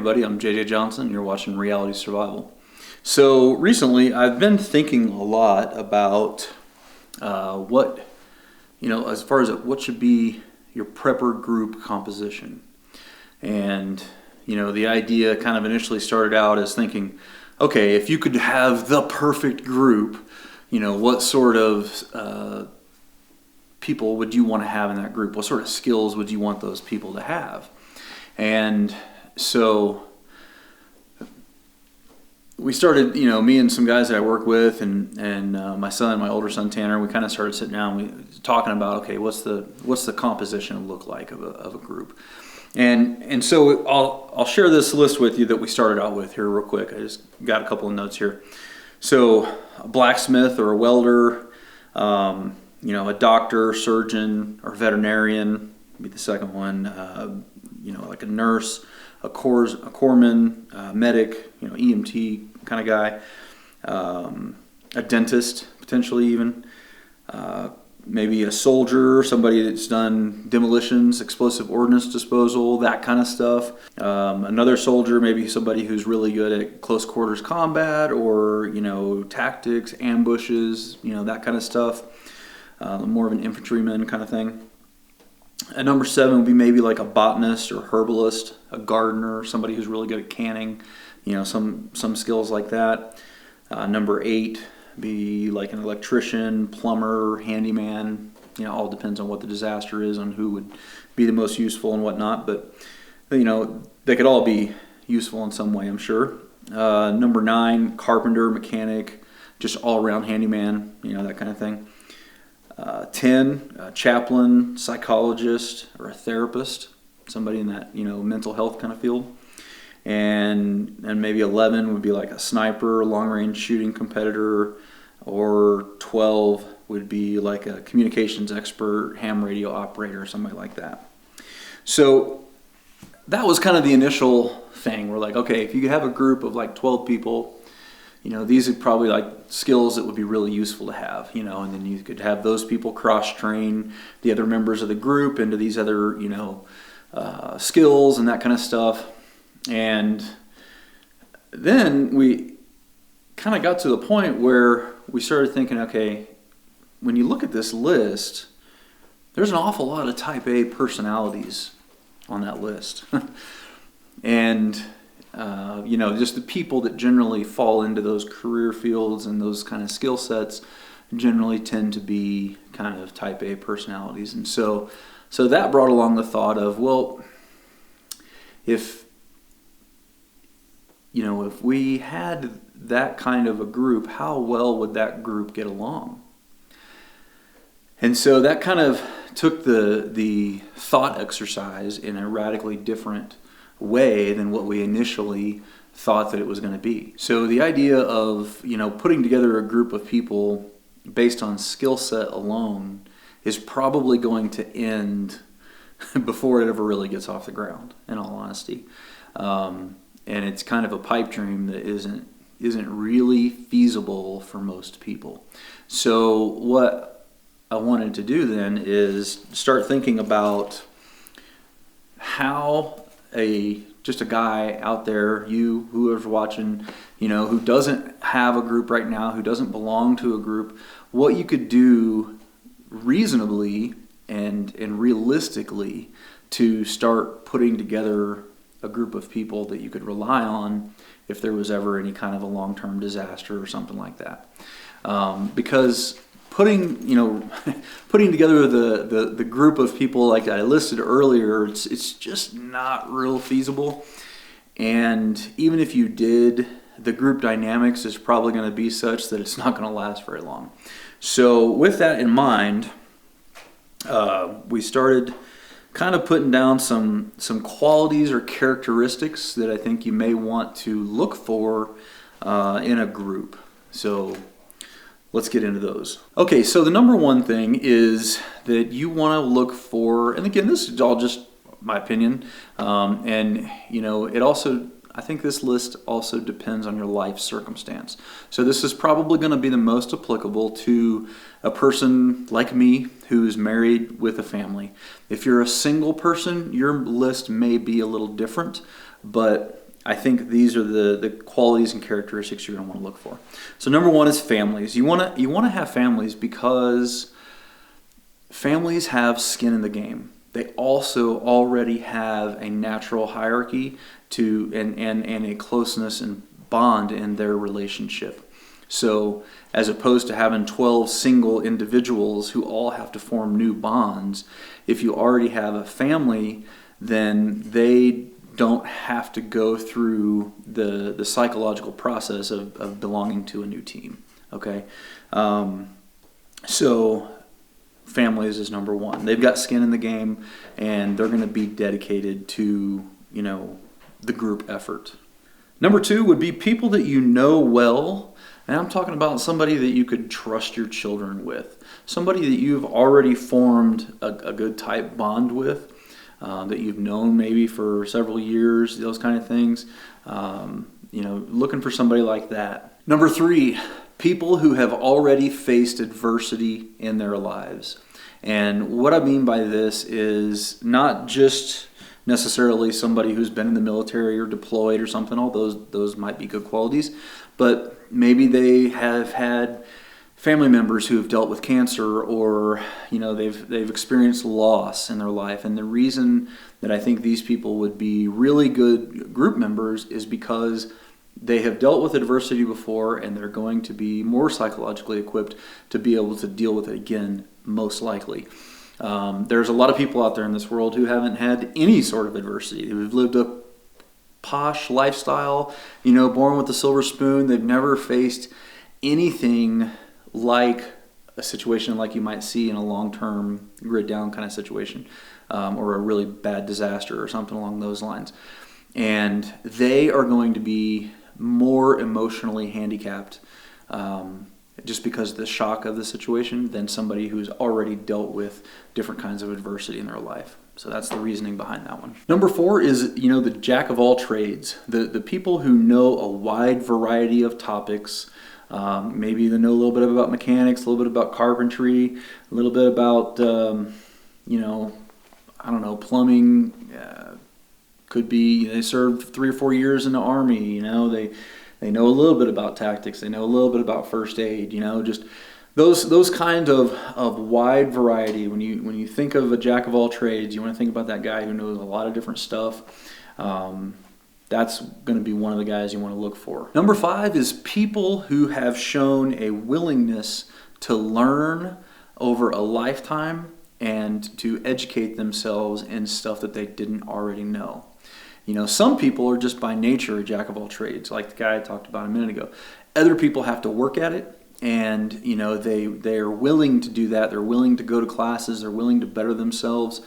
everybody, I'm JJ Johnson, and you're watching Reality Survival. So recently I've been thinking a lot about as far as what should be your prepper group composition. And, the idea kind of initially started out as thinking, okay, if you could have the perfect group, what sort of people would you want to have in that group? What sort of skills would you want those people to have? And so we started, me and some guys that I work with, and my older son Tanner. We kind of started sitting down, we talking about, okay, what's the composition look like of a group, and so I'll share this list with you that we started out with here real quick. I just got a couple of notes here. So a blacksmith or a welder, a doctor, surgeon, or veterinarian would be the second one. Like a nurse, a corpsman, medic, EMT kind of guy, a dentist potentially even, maybe a soldier, somebody that's done demolitions, explosive ordnance disposal, that kind of stuff. Another soldier, maybe somebody who's really good at close quarters combat or, tactics, ambushes, that kind of stuff. More of an infantryman kind of thing. And number 7 would be maybe like a botanist or herbalist, a gardener, somebody who's really good at canning, some skills like that. Number 8 be like an electrician, plumber, handyman. All depends on what the disaster is, on who would be the most useful and whatnot. But they could all be useful in some way, I'm sure. Number 9, carpenter, mechanic, just all-around handyman, that kind of thing. 10, chaplain, psychologist, or a therapist, somebody in that mental health kind of field, and maybe 11 would be like a sniper, long-range shooting competitor, or 12 would be like a communications expert, ham radio operator, or somebody like that. So that was kind of the initial thing. We're like, okay, if you could have a group of like 12 people, these are probably like skills that would be really useful to have, and then you could have those people cross-train the other members of the group into these other, skills and that kind of stuff. And then we kind of got to the point where we started thinking, okay, when you look at this list, there's an awful lot of type A personalities on that list. And just the people that generally fall into those career fields and those kind of skill sets generally tend to be kind of type A personalities. And so that brought along the thought of, well, if we had that kind of a group, how well would that group get along? And so that kind of took the thought exercise in a radically different way than what we initially thought that it was going to be. So the idea of, putting together a group of people based on skill set alone is probably going to end before it ever really gets off the ground, in all honesty. And it's kind of a pipe dream that isn't really feasible for most people. So what I wanted to do then is start thinking about how just a guy out there, whoever's watching, who doesn't have a group right now, who doesn't belong to a group, what you could do reasonably and realistically to start putting together a group of people that you could rely on if there was ever any kind of a long-term disaster or something like that. Because putting together the group of people like I listed earlier, it's just not real feasible. And even if you did, the group dynamics is probably going to be such that it's not going to last very long. So with that in mind, we started kind of putting down some qualities or characteristics that I think you may want to look for in a group. So let's get into those. Okay, so the number one thing is that you want to look for, and again, this is all just my opinion, and it also, I think this list also depends on your life circumstance. So this is probably going to be the most applicable to a person like me who's married with a family. If you're a single person, your list may be a little different, but I think these are the qualities and characteristics you're going to want to look for. So number one is families. You want to have families because families have skin in the game. They also already have a natural hierarchy and a closeness and bond in their relationship. So as opposed to having 12 single individuals who all have to form new bonds, if you already have a family, then they don't have to go through the psychological process of belonging to a new team. Okay? So families is number one. They've got skin in the game, and they're going to be dedicated to, the group effort. Number two would be people that you know well, and I'm talking about somebody that you could trust your children with, somebody that you've already formed a good type bond with, that you've known maybe for several years, those kind of things. Looking for somebody like that. Number three, people who have already faced adversity in their lives. And what I mean by this is not just necessarily somebody who's been in the military or deployed or something. All those might be good qualities, but maybe they have had family members who have dealt with cancer, or they've experienced loss in their life. And the reason that I think these people would be really good group members is because they have dealt with adversity before, and they're going to be more psychologically equipped to be able to deal with it again, most likely. There's a lot of people out there in this world who haven't had any sort of adversity. They've lived a posh lifestyle, born with a silver spoon. They've never faced anything like a situation like you might see in a long-term grid down kind of situation, or a really bad disaster or something along those lines. And they are going to be more emotionally handicapped just because of the shock of the situation than somebody who's already dealt with different kinds of adversity in their life. So that's the reasoning behind that one. Number four is, the jack of all trades, the people who know a wide variety of topics. Maybe they know a little bit about mechanics, a little bit about carpentry, a little bit about, plumbing. Could be they served 3 or 4 years in the Army. They know a little bit about tactics. They know a little bit about first aid. Just those kind of wide variety. When you think of a jack of all trades, you want to think about that guy who knows a lot of different stuff. That's going to be one of the guys you want to look for. Number five is people who have shown a willingness to learn over a lifetime and to educate themselves in stuff that they didn't already know. Some people are just by nature a jack of all trades, like the guy I talked about a minute ago. Other people have to work at it, and they are willing to do that. They're willing to go to classes. They're willing to better themselves.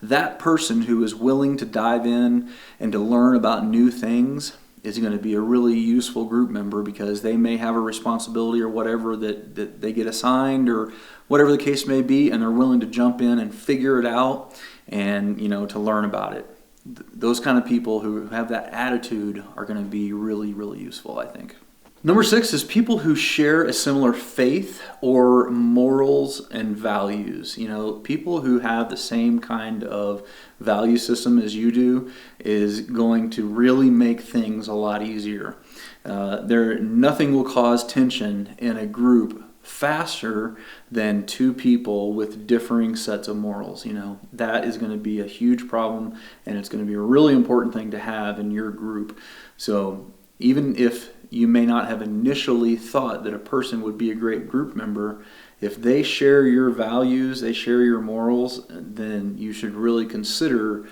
That person who is willing to dive in and to learn about new things is going to be a really useful group member, because they may have a responsibility or whatever that they get assigned, or whatever the case may be, and they're willing to jump in and figure it out and to learn about it. Those kind of people who have that attitude are going to be really, really useful, I think. Number six is people who share a similar faith or morals and values. People who have the same kind of value system as you do is going to really make things a lot easier. Nothing will cause tension in a group faster than two people with differing sets of morals. That is going to be a huge problem, and it's going to be a really important thing to have in your group. So even if you may not have initially thought that a person would be a great group member, if they share your values, they share your morals, then you should really consider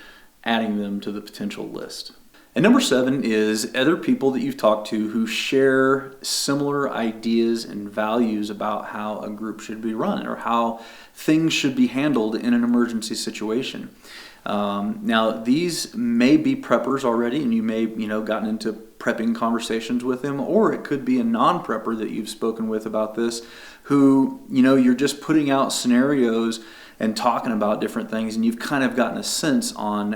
adding them to the potential list. And number seven is other people that you've talked to who share similar ideas and values about how a group should be run or how things should be handled in an emergency situation. Now, these may be preppers already, and you may, gotten into prepping conversations with them, or it could be a non-prepper that you've spoken with about this, who, you're just putting out scenarios and talking about different things, and you've kind of gotten a sense on,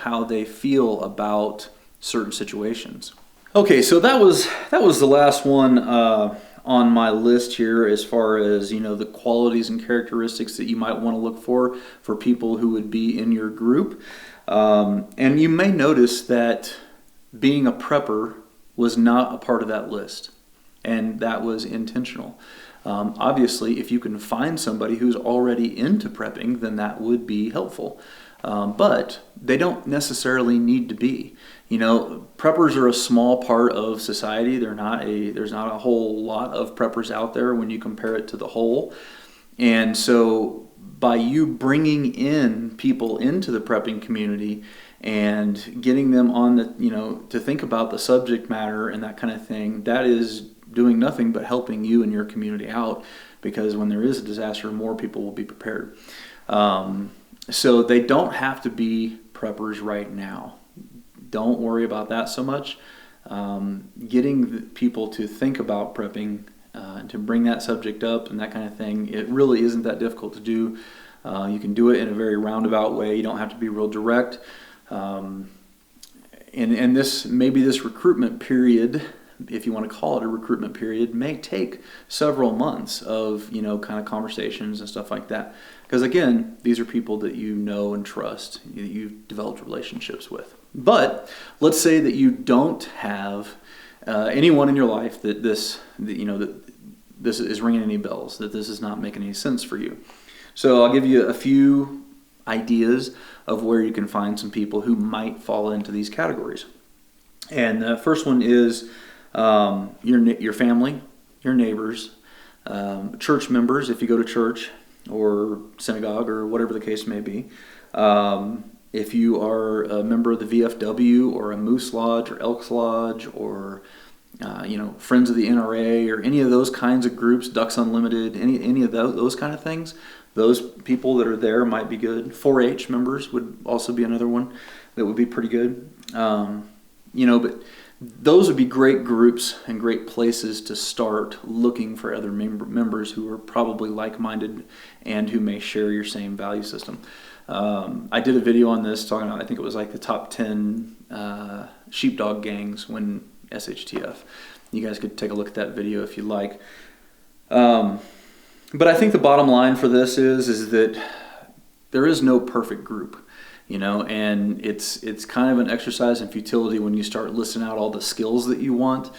how they feel about certain situations. Okay, so that was the last one on my list here, as far as the qualities and characteristics that you might want to look for people who would be in your group. And you may notice that being a prepper was not a part of that list, and that was intentional. Obviously, if you can find somebody who's already into prepping, then that would be helpful. But they don't necessarily need to be. Preppers are a small part of society. There's not a whole lot of preppers out there when you compare it to the whole. And so by you bringing in people into the prepping community and getting them on to think about the subject matter and that kind of thing, that is doing nothing but helping you and your community out, because when there is a disaster, more people will be prepared. So they don't have to be preppers right now. Don't worry about that so much. Getting people to think about prepping, to bring that subject up and that kind of thing, it really isn't that difficult to do. You can do it in a very roundabout way. You don't have to be real direct. And this recruitment period, if you want to call it a recruitment period, may take several months of kind of conversations and stuff like that. Because again, these are people that you know and trust, that you've developed relationships with. But let's say that you don't have anyone in your life that this is ringing any bells, that this is not making any sense for you. So I'll give you a few ideas of where you can find some people who might fall into these categories. And the first one is your family, your neighbors, church members if you go to church or synagogue or whatever the case may be. If you are a member of the VFW or a Moose Lodge or Elks Lodge or Friends of the NRA or any of those kinds of groups, Ducks Unlimited, any of those kind of things, those people that are there might be good. 4-H members would also be another one that would be pretty good. But those would be great groups and great places to start looking for other members who are probably like-minded and who may share your same value system. I did a video on this talking about, I think it was like the top 10 sheepdog gangs when SHTF. You guys could take a look at that video if you like. But I think the bottom line for this is that there is no perfect group, and it's kind of an exercise in futility when you start listing out all the skills that you want,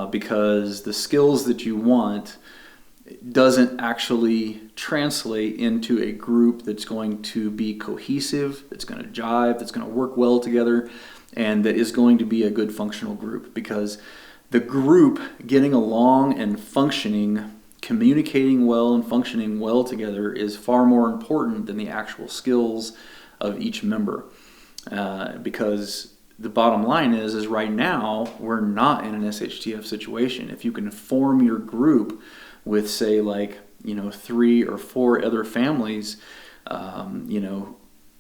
because the skills that you want doesn't actually translate into a group that's going to be cohesive, that's going to jive, that's going to work well together, and that is going to be a good functional group. Because the group getting along and functioning, communicating well and functioning well together is far more important than the actual skills of each member. Because the bottom line is right now we're not in an SHTF situation. If you can form your group with, say, 3 or 4 other families,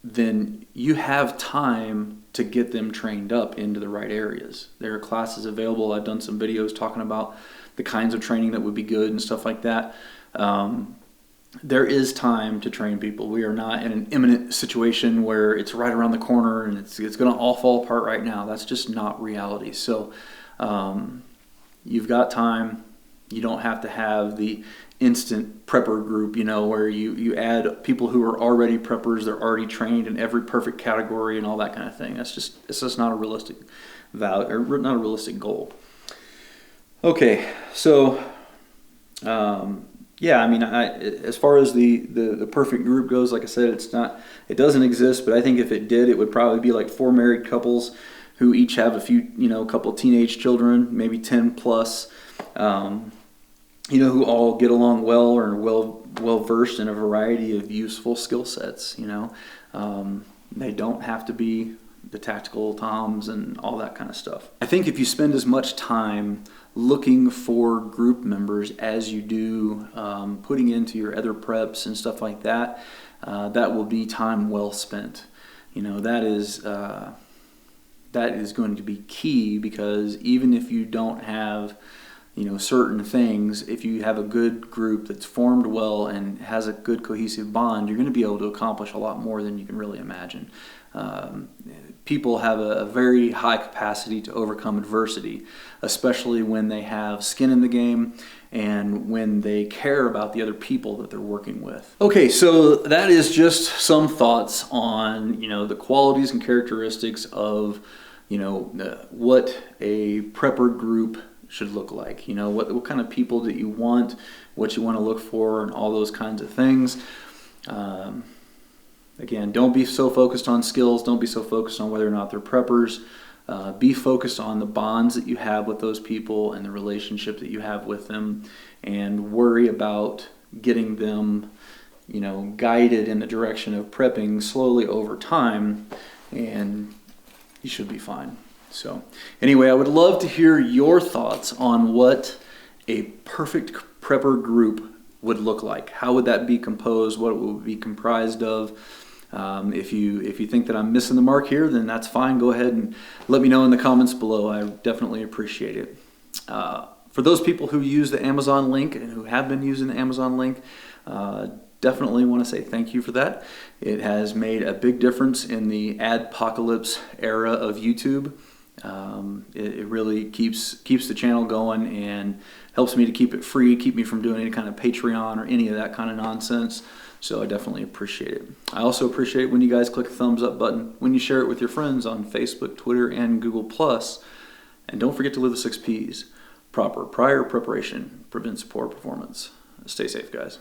then you have time to get them trained up into the right areas. There are classes available. I've done some videos talking about the kinds of training that would be good and stuff like that. There is time to train people. We are not in an imminent situation where it's right around the corner and it's going to all fall apart right now. That's just not reality. So you've got time. You don't have to have the instant prepper group, where you add people who are already preppers, they're already trained in every perfect category and all that kind of thing. It's just not a realistic value, or not a realistic goal. Okay, so as far as the perfect group goes, like I said, it doesn't exist, but I think if it did, it would probably be like 4 married couples who each have a couple of teenage children, maybe 10 plus. Who all get along well or are well versed in a variety of useful skill sets. They don't have to be the tactical toms and all that kind of stuff. I think if you spend as much time looking for group members as you do putting into your other preps and stuff like that, that will be time well spent. That is going to be key, because even if you don't have certain things, if you have a good group that's formed well and has a good cohesive bond, you're going to be able to accomplish a lot more than you can really imagine. People have a very high capacity to overcome adversity, especially when they have skin in the game and when they care about the other people that they're working with. Okay, so that is just some thoughts on the qualities and characteristics of what a prepper group should look like. What kind of people that you want, what you want to look for, and all those kinds of things. Again, don't be so focused on skills. Don't be so focused on whether or not they're preppers. Be focused on the bonds that you have with those people and the relationship that you have with them, and worry about getting them, guided in the direction of prepping slowly over time, and you should be fine. So anyway, I would love to hear your thoughts on what a perfect prepper group would look like. How would that be composed? What it would be comprised of? If you think that I'm missing the mark here, then that's fine. Go ahead and let me know in the comments below. I definitely appreciate it. For those people who use the Amazon link and who have been using the Amazon link, definitely want to say thank you for that. It has made a big difference in the adpocalypse era of YouTube. It really keeps the channel going and helps me to keep it free, keep me from doing any kind of Patreon or any of that kind of nonsense. So I definitely appreciate it. I also appreciate when you guys click the thumbs up button, when you share it with your friends on Facebook, Twitter, and Google+. And don't forget to live the 6 Ps. Proper prior preparation prevents poor performance. Stay safe, guys.